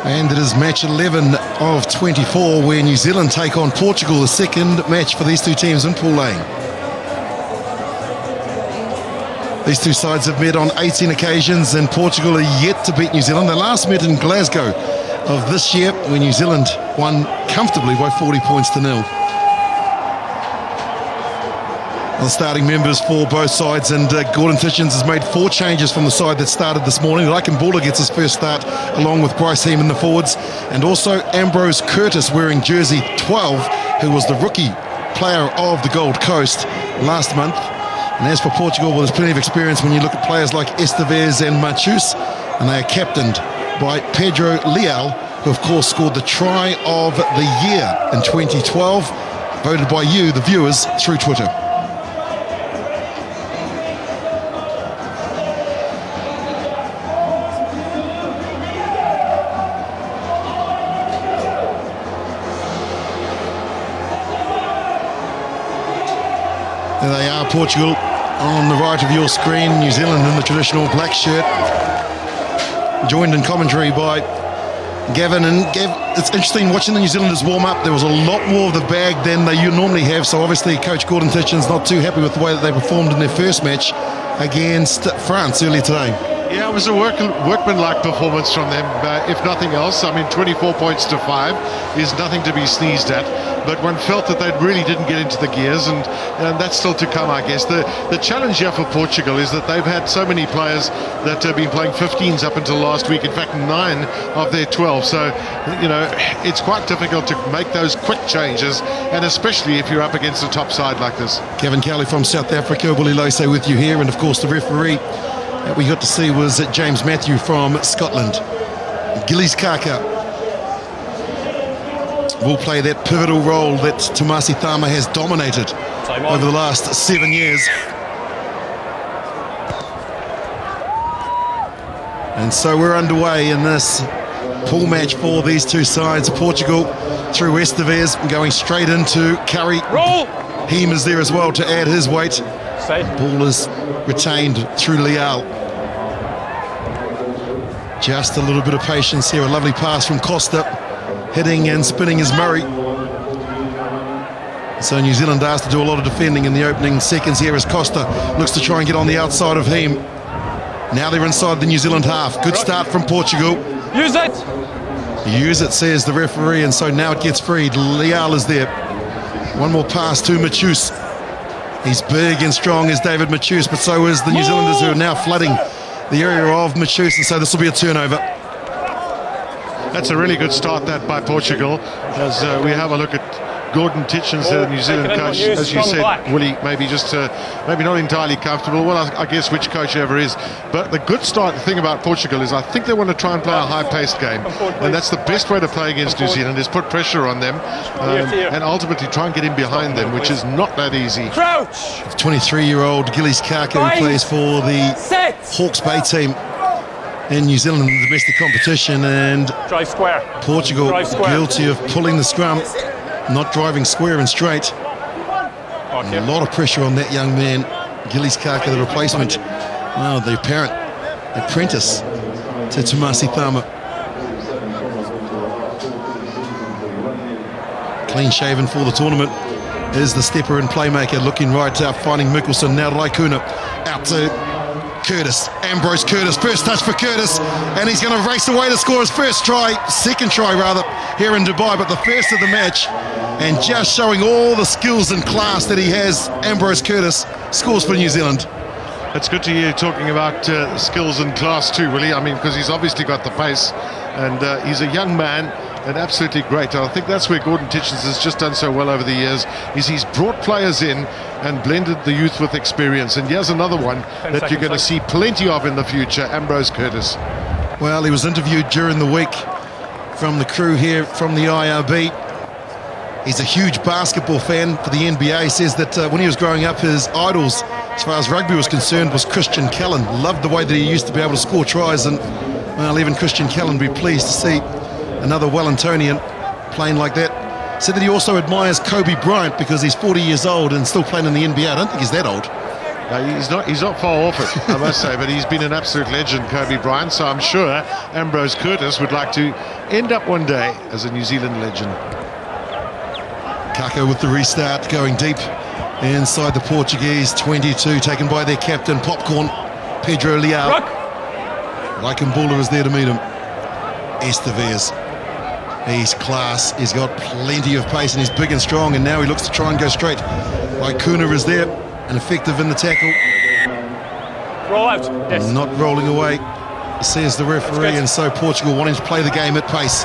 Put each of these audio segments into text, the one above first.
And it is match 11 of 24 where New Zealand take on Portugal, the second match for these two teams in Pool A. These two sides have met on 18 occasions and Portugal are yet to beat New Zealand. They last met in Glasgow of this year when New Zealand won comfortably by 40 points to nil. The starting members for both sides, and Gordon Titchens has made 4 changes from the side that started this morning. Reichenballer gets his first start along with Bryce Heem in the forwards, and also Ambrose Curtis wearing jersey 12, who was the rookie player of the Gold Coast last month. And as for Portugal, well, there's plenty of experience when you look at players like Esteves and Machus, and they are captained by Pedro Leal, who of course scored the try of the year in 2012, voted by you, the viewers, through Twitter. There they are, Portugal on the right of your screen, New Zealand in the traditional black shirt, joined in commentary by Gavin. And Gav, it's interesting watching the New Zealanders warm up. There was a lot more of the bag than they normally have, so obviously Coach Gordon Titchens not too happy with the way that they performed in their first match against France earlier today. Yeah, it was a workmanlike performance from them, if nothing else. I mean, 24 points to 5 is nothing to be sneezed at, but one felt that they really didn't get into the gears, and that's still to come, I guess. The challenge here for Portugal is that they've had so many players that have been playing 15s up until last week, in fact 9 of their 12, so, you know, it's quite difficult to make those quick changes, and especially if you're up against a top side like this. Kevin Cowley from South Africa, Willie Lose with you here, and of course the referee that we got to see was James Matthew from Scotland. Gillies Kaka will play that pivotal role that Tomasi Thama has dominated over the last 7 years. And so we're underway in this pool match for these two sides. Portugal through Esteves going straight into Curry. Heem is there as well to add his weight. Ball is retained through Leal. Just a little bit of patience here. A lovely pass from Costa. Hitting and spinning is Murray. So New Zealand asked to do a lot of defending in the opening seconds here as Costa looks to try and get on the outside of Heem. Now they're inside the New Zealand half. Good start from Portugal. Use it! Use it, says the referee, and so now it gets freed. Leal is there. One more pass to Machus. He's big and strong as David Machus, but so is the New Zealanders who are now flooding the area of Machus, and so this will be a turnover. That's a really good start that by Portugal, as we have a look at Gordon Titchens, the New Zealand coach, as you said, Willie, maybe just maybe not entirely comfortable. Well, I guess which coach ever is. But the good start, the thing about Portugal is I think they want to try and play a high-paced game, and that's the best way to play against New Zealand, is put pressure on them and ultimately try and get in behind them, which is not that easy. Crouch! 23-year-old Gillies Kaka, who plays for the Hawke's Bay team in New Zealand in the domestic competition, and Portugal guilty of pulling the scrum, not driving square and straight. A lot of pressure on that young man, Gillies Kaka, the replacement, the apparent apprentice to Tomasi Thama. Clean shaven for the tournament is the stepper and playmaker, looking right out, finding Mikkelsen. Now Raikkonen out to Curtis, Ambrose Curtis, first touch for Curtis, and he's going to race away to score his second try rather, here in Dubai, but the first of the match, and just showing all the skills and class that he has, Ambrose Curtis scores for New Zealand. It's good to hear you talking about skills and class too, Willie. I mean, because he's obviously got the pace, and he's a young man, and absolutely great. And I think that's where Gordon Titchens has just done so well over the years, is he's brought players in and blended the youth with experience. And here's another one that you're going to see plenty of in the future, Ambrose Curtis. Well, he was interviewed during the week from the crew here from the IRB. He's a huge basketball fan for the NBA. He says that when he was growing up, his idols, as far as rugby was concerned, was Christian Callan. Loved the way that he used to be able to score tries, and well, even Christian Callan would be pleased to see another Wellingtonian playing like that. Said that he also admires Kobe Bryant because he's 40 years old and still playing in the NBA. I don't think he's that old. He's not far off it, I must say, but he's been an absolute legend, Kobe Bryant, so I'm sure Ambrose Curtis would like to end up one day as a New Zealand legend. Kaka with the restart, going deep inside the Portuguese 22, taken by their captain, Popcorn, Pedro Leal. Lykenbula is there to meet him. Estevez, he's class, he's got plenty of pace and he's big and strong, and now he looks to try and go straight. Lycuna is there and effective in the tackle. Roll out, yes. Not rolling away, says the referee, and so Portugal wanting to play the game at pace.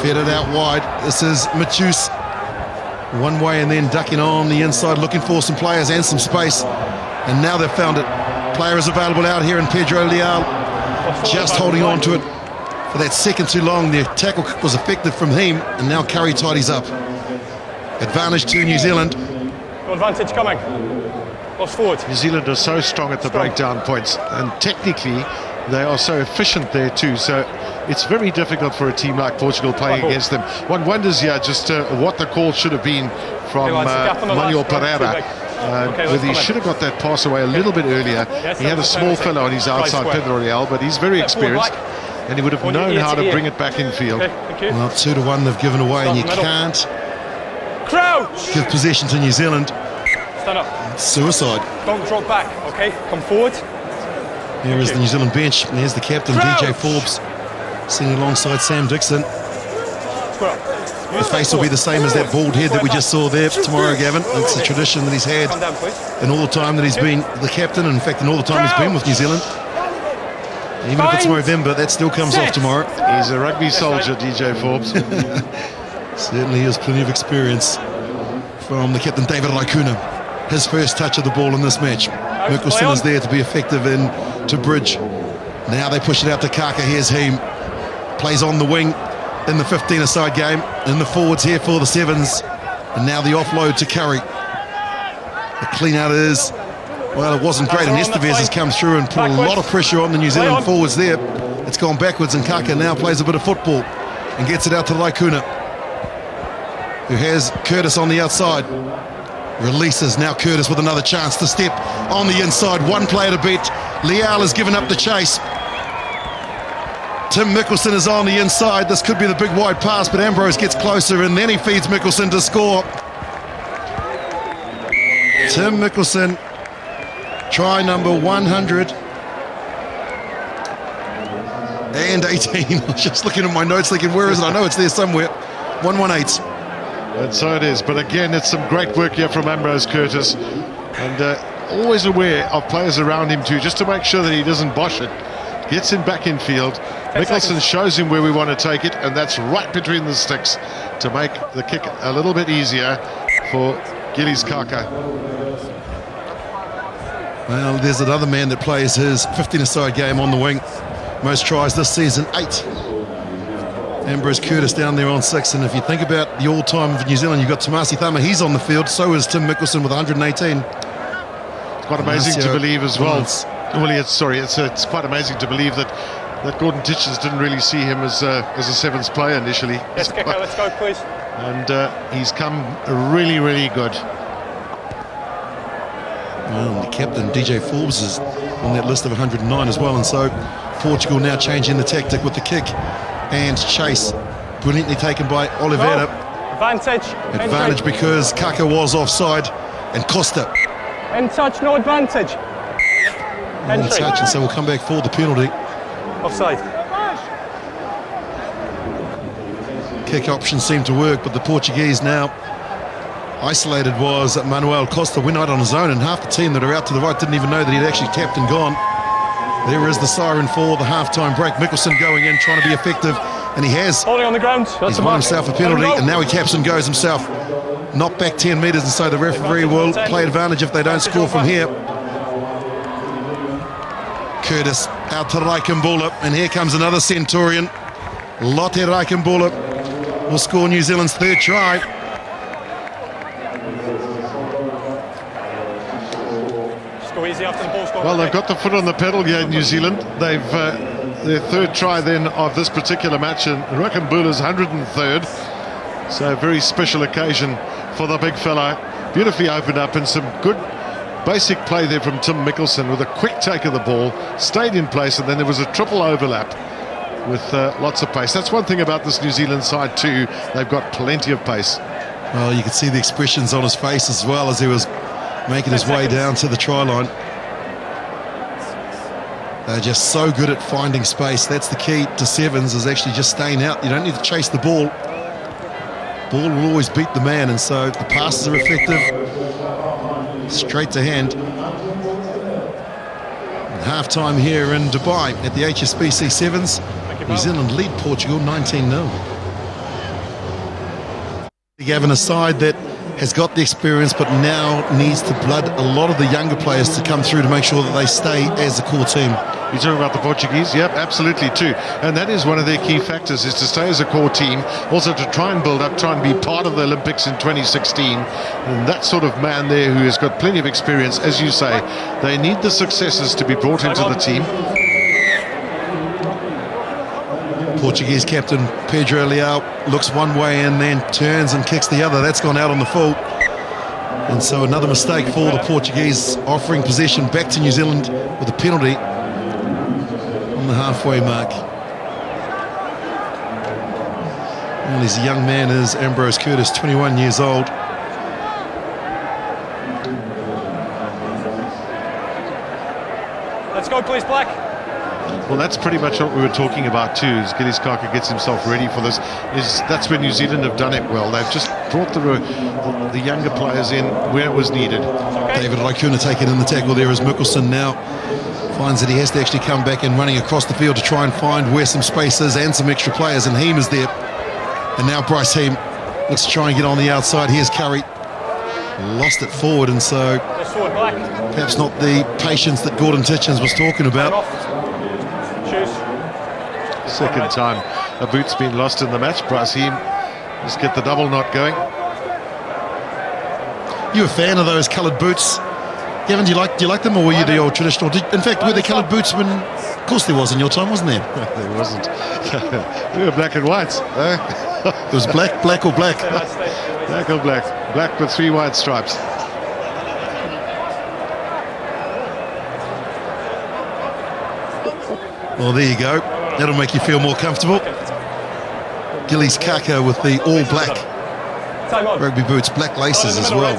Fed it out wide. This is Matheus. One way and then ducking on the inside, looking for some players and some space. And now they've found it. Player is available out here, and Pedro Leal just holding on to it for that second too long. The tackle was effective from him, and now Curry tidies up. Advantage to New Zealand. No advantage coming. Lost forward. New Zealand are so strong at the breakdown points, and technically they are so efficient there too, so it's very difficult for a team like Portugal playing against them. One wonders here just what the call should have been from Manuel Pereira. Whether he should have got that pass away a little bit earlier. He had a small fellow on his outside, Pedro Leal, but he's very experienced and he would have known how to bring it back in field. Well, 2-1 they've given away, and you can't give possession to New Zealand. Stand up. Suicide. Don't drop back, okay? Come forward. Here is the New Zealand bench, and here's the captain, DJ Forbes, sitting alongside Sam Dixon. His face will be the same as that bald head that we just saw there tomorrow, Gavin. It's a tradition that he's had in all the time that he's been the captain, and in fact in all the time he's been with New Zealand. Even if it's November, that still comes off tomorrow. He's a rugby soldier, DJ Forbes. Certainly has plenty of experience from the captain, David Lycuna. His first touch of the ball in this match. Mikkelsen is there to be effective in to bridge. Now they push it out to Kaka. Here's him. Plays on the wing in the 15-a-side game. In the forwards here for the sevens. And now the offload to Curry. The clean out is, well, it wasn't great. And Estevez has come through and put a lot of pressure on the New Zealand forwards there. It's gone backwards, and Kaka now plays a bit of football and gets it out to Lycuna, who has Curtis on the outside. Releases, now Curtis with another chance to step on the inside. One player to beat. Leal has given up the chase. Tim Mikkelsen is on the inside. This could be the big wide pass, but Ambrose gets closer, and then he feeds Mikkelsen to score. Tim Mikkelsen, try number 118. I was just looking at my notes thinking, where is it? I know it's there somewhere. 118. And so it is, but again, it's some great work here from Ambrose Curtis, and always aware of players around him too, just to make sure that he doesn't bosh it. Gets him back in field. Mikkelsen shows him where we want to take it, and that's right between the sticks to make the kick a little bit easier for Gillies Kaka. Well, there's another man that plays his 15-a-side game on the wing. Most tries this season, 8. Ambrose Curtis down there on 6, and if you think about the all-time of New Zealand, you've got Tamasi Thama, he's on the field, so is Tim Mikkelsen with 118. It's quite amazing to believe as well. It's quite amazing to believe that Gordon Titchens didn't really see him as a sevens player initially. Yes, Kiko, let's go, please. And he's come really, really good. Well, the captain, DJ Forbes, is on that list of 109 as well, and so Portugal now changing the tactic with the kick and chase. Brilliantly taken by Oliveira. Advantage because Kaka was offside, and Costa. In touch, no advantage. In touch, and so we'll come back for the penalty. Offside. Kick options seem to work, but the Portuguese now isolated was Manuel Costa. Went out on his own, and half the team that are out to the right didn't even know that he'd actually tapped and gone. There is the siren for the half-time break. Mikkelsen going in, trying to be effective, and he has. Holding on the ground. He's won himself a penalty, and now he taps and goes himself. Knocked back 10 metres, and so the referee will play advantage if they don't score from here. Curtis out to Lykenbula, and here comes another Centurion. Lotte Lykenbula will score New Zealand's third try. Well, they've got the foot on the pedal here in New Zealand. They've their third try then of this particular match, and Lykenbula's 103rd. So a very special occasion for the big fella. Beautifully opened up, and some good basic play there from Tim Mickelson with a quick take of the ball, stayed in place, and then there was a triple overlap with lots of pace. That's one thing about this New Zealand side too. They've got plenty of pace. Well, you could see the expressions on his face as well as he was making his way down to the try line. They're just so good at finding space. That's the key to sevens, is actually just staying out. You don't need to chase the ball. Ball will always beat the man, and so the passes are effective. Straight to hand. Half-time here in Dubai at the HSBC Sevens. New Zealand lead Portugal 19-0. Gavin, a side that has got the experience but now needs to blood a lot of the younger players to come through to make sure that they stay as a core team. You're talking about the Portuguese? Yep, absolutely too. And that is one of their key factors, is to stay as a core team, also to try and build up, try and be part of the Olympics in 2016. And that sort of man there who has got plenty of experience, as you say, they need the successes to be brought into the team. Portuguese captain Pedro Leal looks one way and then turns and kicks the other. That's gone out on the full. And so another mistake for the Portuguese, offering possession back to New Zealand with a penalty on the halfway mark. Well, he's a young man, is Ambrose Curtis, 21 years old. Let's go, please, Black. Well, that's pretty much what we were talking about too, as Gillies Kaka gets himself ready for this. That's where New Zealand have done it well. They've just brought the younger players in where it was needed. Okay. David Raikkonen taking in the tackle there as Mickelson now finds that he has to actually come back and running across the field to try and find where some space is and some extra players, and Heem is there. And now Bryce Heem looks to try and get on the outside. Here's Curry. Lost it forward, and so perhaps not the patience that Gordon Titchens was talking about. Second time a boot's been lost in the match. Bryce Heem just get the double knot going. You a fan of those coloured boots, Gavin? Do you like them, or were you the old traditional? In fact, were there coloured boots when? Of course there was in your time, wasn't there? There wasn't. We were black and whites. It was black or black. Black or black. Black with 3 white stripes. Well, there you go. That'll make you feel more comfortable. Gillies Kaka with the all black rugby boots, black laces as well.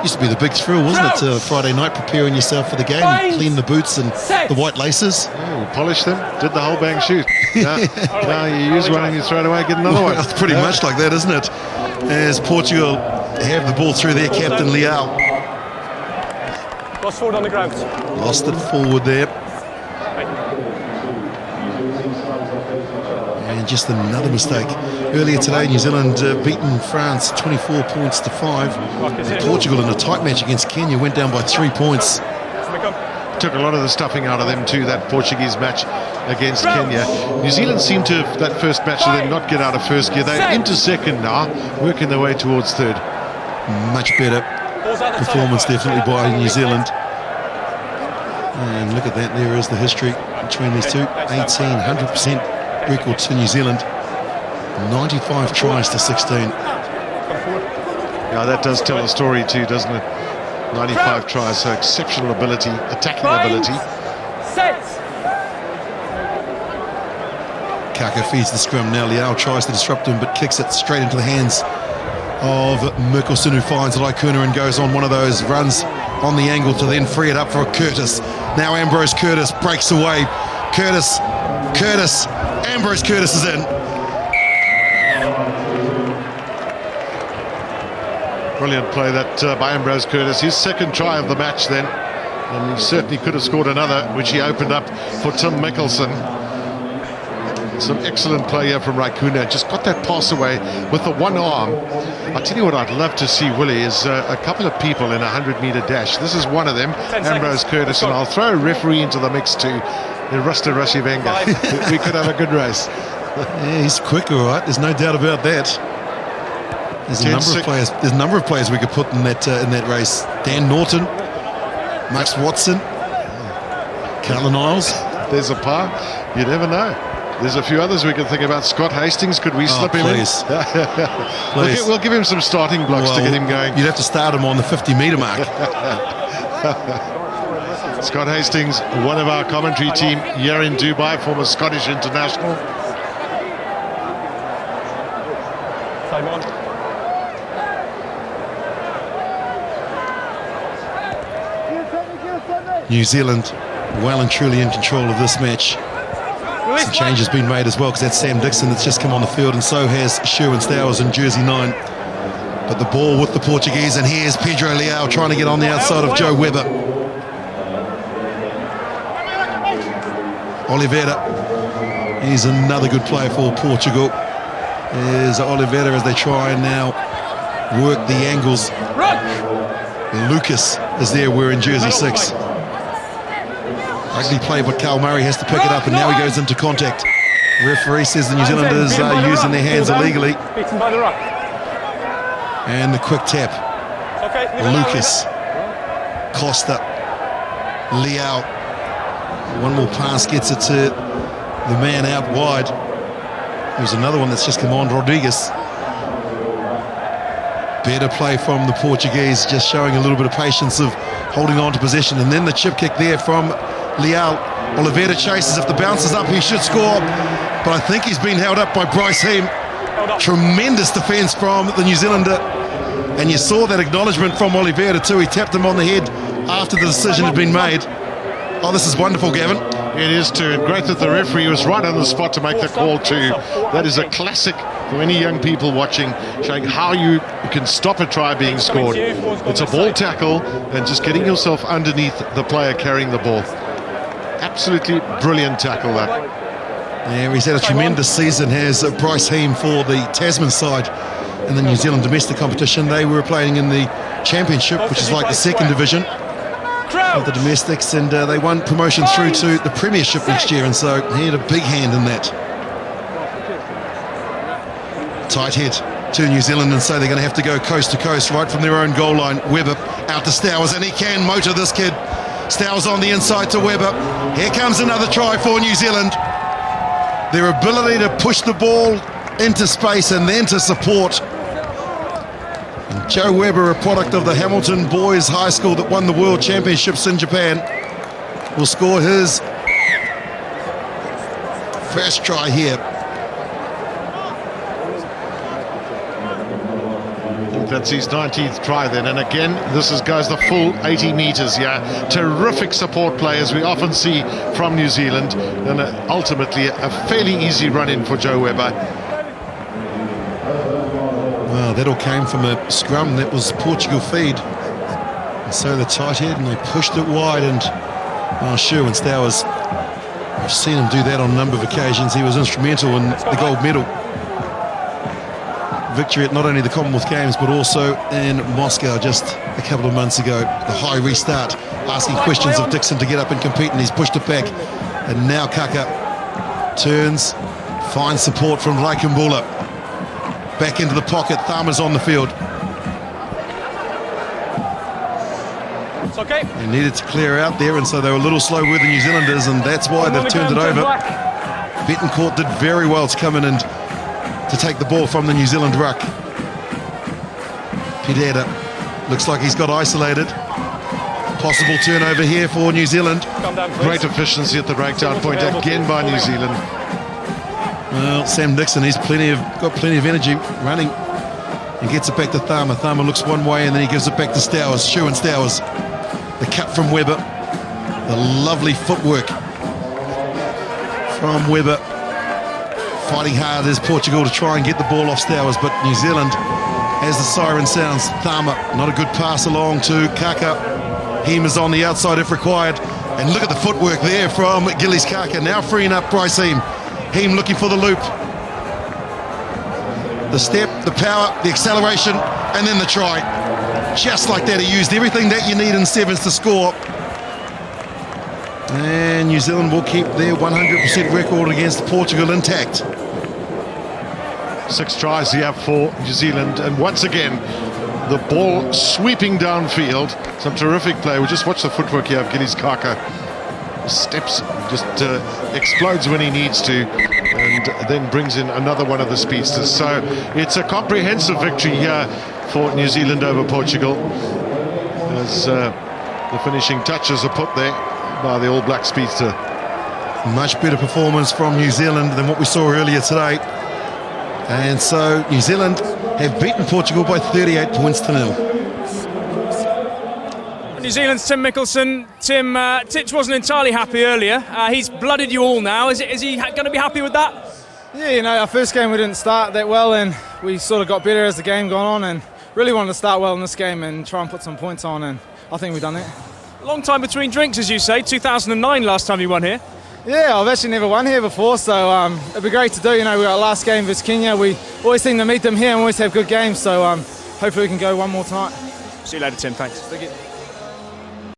Used to be the big thrill, wasn't it? Friday night, preparing yourself for the game, clean the boots and the white laces. Yeah, you polish them, did the whole bang shoot. Now you use one and you throw it away, get another one. It's pretty much like that, isn't it? As Portugal have the ball through their captain Leal. Lost forward on the ground. Lost it forward there. And just another mistake. Earlier today, New Zealand beaten France 24 points to 5. And Portugal in a tight match against Kenya went down by 3 points. Took a lot of the stuffing out of them too, that Portuguese match against Kenya. New Zealand seemed to, that first match, to then not get out of first gear. They're into second now, working their way towards third. Much better performance definitely by New Zealand. And look at that, there is the history between these two. 100% record to New Zealand. 95 tries to 16. Yeah, that does tell a story too, doesn't it? 95 tries, so exceptional ability, attacking ability. Kaka feeds the scrum. Now Leal tries to disrupt him, but kicks it straight into the hands of Mickelson, who finds Raikkonen and goes on one of those runs on the angle to then free it up for Curtis. Now Ambrose Curtis breaks away. Curtis, Ambrose Curtis is in. Brilliant play that by Ambrose Curtis. His second try of the match then. And he certainly could have scored another, which he opened up for Tim Mickelson. Some excellent play here from Raikkonen. Just got that pass away with the one arm. I'll tell you what I'd love to see, Willie, is a couple of people in a 100-meter dash. This is one of them, Ambrose Curtis, and I'll throw a referee into the mix too, Rusta Rashivenga. We could have a good race. Yeah, he's quick, all right. There's no doubt about that. There's a number of players we could put in that race. Dan Norton, Max Watson, Carlin Isles. There's a par. You never know. There's a few others we can think about. Scott Hastings, could we slip him in? Please. We'll give him some starting blocks to get him going. You'd have to start him on the 50-metre mark. Scott Hastings, one of our commentary team here in Dubai, former Scottish international. Time on. New Zealand well and truly in control of this match. Some changes been made as well, because that's Sam Dixon that's just come on the field, and so has Sherwin Stowers in jersey 9. But the ball with the Portuguese, and here's Pedro Leal trying to get on the outside of Joe Webber. Oliveira, he's another good player for Portugal. There's Oliveira as they try and now work the angles. Lucas is there wearing jersey 6. Ugly play, but Carl Murray has to pick it up, and now he goes into contact. Referee says the New Zealanders are using their hands illegally. Beaten by the ruck. And the quick tap. Okay, Lucas, Costa, Leal. One more pass gets it to the man out wide. There's another one that's just come on, Rodriguez. Better play from the Portuguese, just showing a little bit of patience of holding on to possession. And then the chip kick there from Leal. Oliveira chases. If the bounce is up, he should score. But I think he's been held up by Bryce Heem. Tremendous defence from the New Zealander. And you saw that acknowledgement from Oliveira too. He tapped him on the head after the decision had been made. Oh, this is wonderful, Gavin. It is too, and great that the referee was right on the spot to make the call too. That is a classic for any young people watching, showing how you can stop a try being scored. It's a ball tackle and just getting yourself underneath the player carrying the ball. Absolutely brilliant tackle that. Yeah, he's had a tremendous season, has Bryce Heem for the Tasman side in the New Zealand domestic competition. They were playing in the championship, which is like the second division of the domestics, and they won promotion through to the premiership next year, and so he had a big hand in that. Tight hit to New Zealand, and so they're going to have to go coast to coast right from their own goal line. Webber out to Stowers, and he can motor this kid. Stowers on the inside to Webber. Here comes another try for New Zealand. Their ability to push the ball into space and then to support. And Joe Webber, a product of the Hamilton Boys High School that won the World Championships in Japan, will score his first try here. That's his 19th try then, and again this goes the full 80 meters. Terrific support play as we often see from New Zealand, and ultimately a fairly easy run in for Joe Webber. Well, that all came from a scrum that was Portugal feed, and so the tight head, and they pushed it wide, and Sherwin Stowers, I've seen him do that on a number of occasions. He was instrumental in the gold medal victory at not only the Commonwealth Games but also in Moscow just a couple of months ago. The high restart, asking questions of Dixon to get up and compete, and he's pushed it back. And now Kaka turns, finds support from Raikambula. Back into the pocket, Tharma's on the field. It's okay. They needed to clear out there, and so they were a little slow with the New Zealanders, and that's why they've turned it over. Betancourt did very well to come in and to take the ball from the New Zealand ruck. Pedetta looks like he's got isolated. Possible turnover here for New Zealand. Great efficiency at the breakdown point again by New Zealand. Well, Sam Dixon, he's got plenty of energy running, and gets it back to Tharma. Tharma looks one way and then he gives it back to Stowers. Sherwin Stowers. The cut from Webber. The lovely footwork from Webber. Fighting hard is Portugal to try and get the ball off Stowers, but New Zealand, as the siren sounds, Tharma, not a good pass along to Kaka. Heem is on the outside if required, and look at the footwork there from Gillies Kaka, now freeing up Bryce Heem. Heem looking for the loop. The step, the power, the acceleration, and then the try. Just like that, he used everything that you need in sevens to score. And New Zealand will keep their 100% record against Portugal intact. 6 tries here for New Zealand, and once again the ball sweeping downfield. Some terrific play. We'll just watch the footwork here of Gillies Kaka. steps, just explodes when he needs to, and then brings in another one of the speedsters. So it's a comprehensive victory here for New Zealand over Portugal, as the finishing touches are put there by the All Black speedster. Much better performance from New Zealand than what we saw earlier today. And so New Zealand have beaten Portugal by 38 points to 0. New Zealand's Tim Mickelson. Tim, Titch wasn't entirely happy earlier. He's blooded you all now. Is he going to be happy with that? Yeah, you know, our first game we didn't start that well, and we sort of got better as the game gone on, and really wanted to start well in this game and try and put some points on, and I think we've done that. Long time between drinks, as you say. 2009 last time you won here. Yeah, I've actually never won here before, so it'd be great to do. You know, we got our last game versus Kenya. We always seem to meet them here and always have good games, so hopefully we can go one more tonight. See you later, Tim. Thanks. Thank you.